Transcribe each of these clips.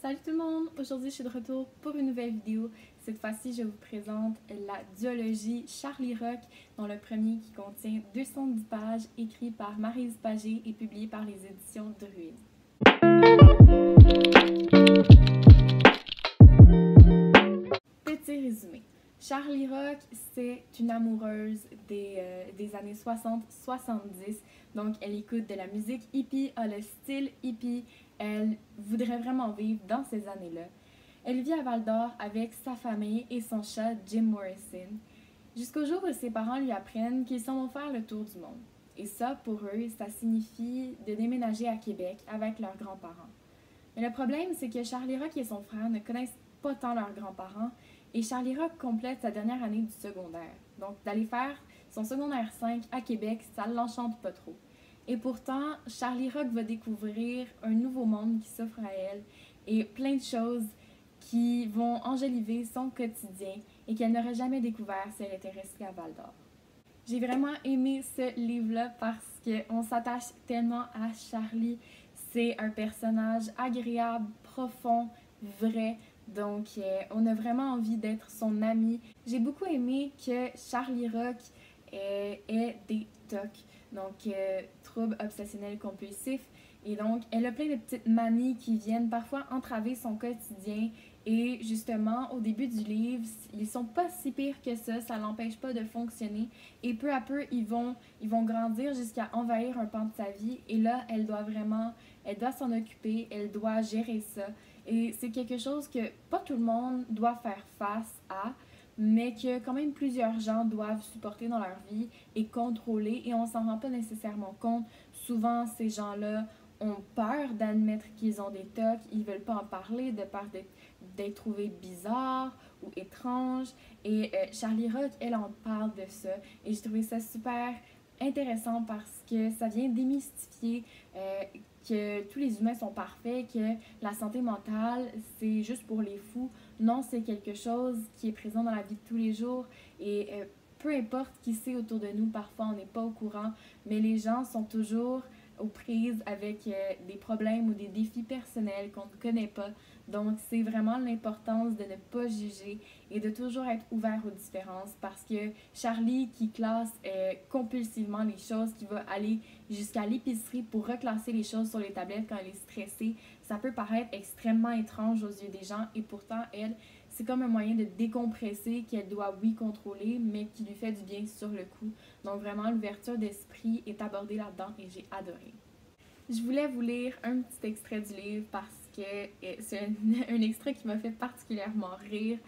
Salut tout le monde! Aujourd'hui, je suis de retour pour une nouvelle vidéo. Cette fois-ci, je vous présente la duologie Charlie Rock, dont le premier qui contient 210 pages, écrit par Maryse Pagé et publié par les éditions Druide. Petit résumé. Charlie Rock, c'est une amoureuse des années 60-70. Donc, elle écoute de la musique hippie, a le style hippie. Elle voudrait vraiment vivre dans ces années-là. Elle vit à Val-d'Or avec sa famille et son chat Jim Morrison, jusqu'au jour où ses parents lui apprennent qu'ils s'en vont faire le tour du monde. Et ça, pour eux, ça signifie de déménager à Québec avec leurs grands-parents. Mais le problème, c'est que Charlie Rock et son frère ne connaissent pas tant leurs grands-parents, et Charlie Rock complète sa dernière année du secondaire. Donc, d'aller faire son secondaire 5 à Québec, ça ne l'enchante pas trop. Et pourtant, Charlie Rock va découvrir un nouveau monde qui s'offre à elle et plein de choses qui vont enjoliver son quotidien et qu'elle n'aurait jamais découvert si elle était restée à Val-d'Or. J'ai vraiment aimé ce livre-là parce qu'on s'attache tellement à Charlie. C'est un personnage agréable, profond, vrai. Donc, on a vraiment envie d'être son ami. J'ai beaucoup aimé que Charlie Rock ait des TOC, donc troubles obsessionnels compulsifs. Et donc, elle a plein de petites manies qui viennent parfois entraver son quotidien. Et justement, au début du livre, ils sont pas si pires que ça l'empêche pas de fonctionner. Et peu à peu, ils vont grandir jusqu'à envahir un pan de sa vie. Et là, elle doit s'en occuper, elle doit gérer ça. Et c'est quelque chose que pas tout le monde doit faire face à, mais que quand même plusieurs gens doivent supporter dans leur vie et contrôler. Et on s'en rend pas nécessairement compte. Souvent, ces gens-là ont peur d'admettre qu'ils ont des TOC, ils veulent pas en parler de peur d'être trouvés bizarres ou étranges. Et Charlie Rock, elle en parle de ça. Et j'ai trouvé ça super intéressant parce que ça vient démystifier que tous les humains sont parfaits, que la santé mentale, c'est juste pour les fous. Non, c'est quelque chose qui est présent dans la vie de tous les jours. Et peu importe qui c'est autour de nous, parfois on n'est pas au courant, mais les gens sont toujours aux prises avec des problèmes ou des défis personnels qu'on ne connaît pas. Donc, c'est vraiment l'importance de ne pas juger et de toujours être ouvert aux différences parce que Charlie, qui classe compulsivement les choses, qui va aller jusqu'à l'épicerie pour reclasser les choses sur les tablettes quand elle est stressée, ça peut paraître extrêmement étrange aux yeux des gens et pourtant, elle, c'est comme un moyen de décompresser qu'elle doit, oui, contrôler, mais qui lui fait du bien sur le coup. Donc vraiment, l'ouverture d'esprit est abordée là-dedans et j'ai adoré. Je voulais vous lire un petit extrait du livre parce que c'est un extrait qui m'a fait particulièrement rire.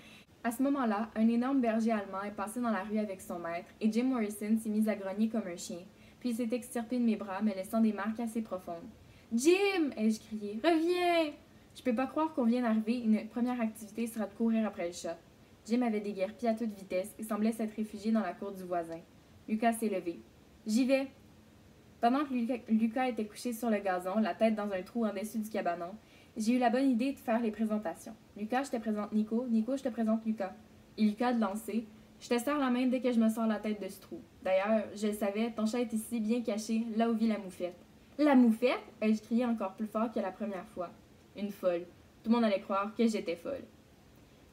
À ce moment-là, un énorme berger allemand est passé dans la rue avec son maître et Jim Morrison s'est mis à grogner comme un chien. Puis il s'est extirpé de mes bras, me laissant des marques assez profondes. « Jim !» ai-je crié. « Reviens !» Je peux pas croire qu'on vient d'arriver, une première activité sera de courir après le chat. Jim avait déguerpi à toute vitesse et semblait s'être réfugié dans la cour du voisin. Lucas s'est levé. « J'y vais !» Pendant que Lucas était couché sur le gazon, la tête dans un trou en dessus du cabanon, j'ai eu la bonne idée de faire les présentations. Lucas, je te présente Nico. Nico, je te présente Lucas. Et Lucas de lancer. Je te serre la main dès que je me sors la tête de ce trou. D'ailleurs, je le savais, ton chat est ici, bien caché, là où vit la moufette. La moufette? Ai-je crié encore plus fort que la première fois. Une folle. Tout le monde allait croire que j'étais folle.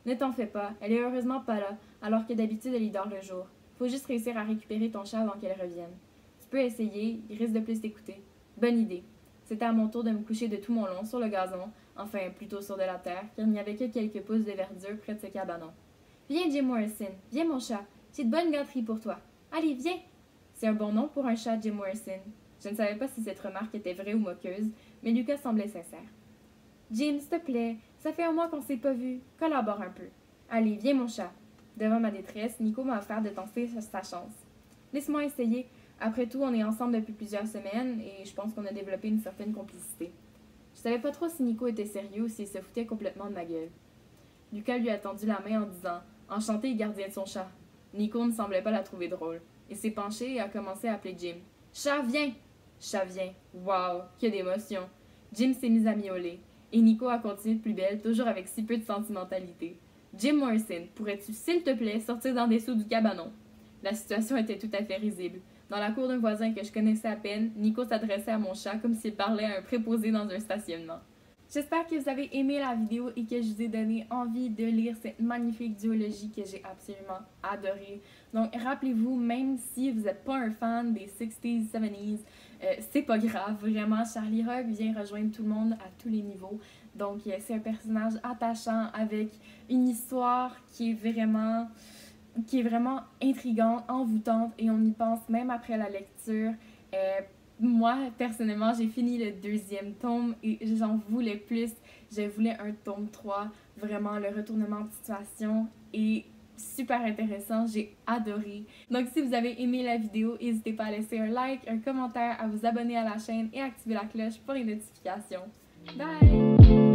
Ne t'en fais pas, elle est heureusement pas là, alors que d'habitude elle y dort le jour. Faut juste réussir à récupérer ton chat avant qu'elle revienne. Tu peux essayer, il risque de plus t'écouter. Bonne idée. C'était à mon tour de me coucher de tout mon long sur le gazon, enfin plutôt sur de la terre, car il n'y avait que quelques pousses de verdure près de ce cabanon. Viens, Jim Morrison, viens mon chat, j'ai de bonnes gâteries pour toi. Allez, viens! C'est un bon nom pour un chat, Jim Morrison. Je ne savais pas si cette remarque était vraie ou moqueuse, mais Lucas semblait sincère. Jim, s'il te plaît, ça fait un mois qu'on s'est pas vu. Collabore un peu. Allez, viens mon chat. Devant ma détresse, Nico m'a offert de tenter sa chance. Laisse-moi essayer. Après tout, on est ensemble depuis plusieurs semaines et je pense qu'on a développé une certaine complicité. Je savais pas trop si Nico était sérieux ou s'il se foutait complètement de ma gueule. Lucas lui a tendu la main en disant « Enchanté, gardien de son chat ». Nico ne semblait pas la trouver drôle. Il s'est penché et a commencé à appeler Jim. « Chat, viens !»« Chat, viens !» Wow, que d'émotion. Jim s'est mis à miauler. Et Nico a continué de plus belle, toujours avec si peu de sentimentalité. « Jim Morrison, pourrais-tu, s'il te plaît, sortir dans des seaux du cabanon? » La situation était tout à fait risible. Dans la cour d'un voisin que je connaissais à peine, Nico s'adressait à mon chat comme s'il parlait à un préposé dans un stationnement. J'espère que vous avez aimé la vidéo et que je vous ai donné envie de lire cette magnifique duologie que j'ai absolument adorée. Donc rappelez-vous, même si vous n'êtes pas un fan des 60s, 70s, c'est pas grave, vraiment, Charlie Hogue vient rejoindre tout le monde à tous les niveaux. Donc c'est un personnage attachant avec une histoire qui est vraiment intrigante, envoûtante et on y pense même après la lecture. Moi, personnellement, j'ai fini le 2e tome et j'en voulais plus. Je voulais un tome 3. Vraiment, le retournement de situation est super intéressant. J'ai adoré. Donc, si vous avez aimé la vidéo, n'hésitez pas à laisser un like, un commentaire, à vous abonner à la chaîne et activer la cloche pour les notifications. Bye!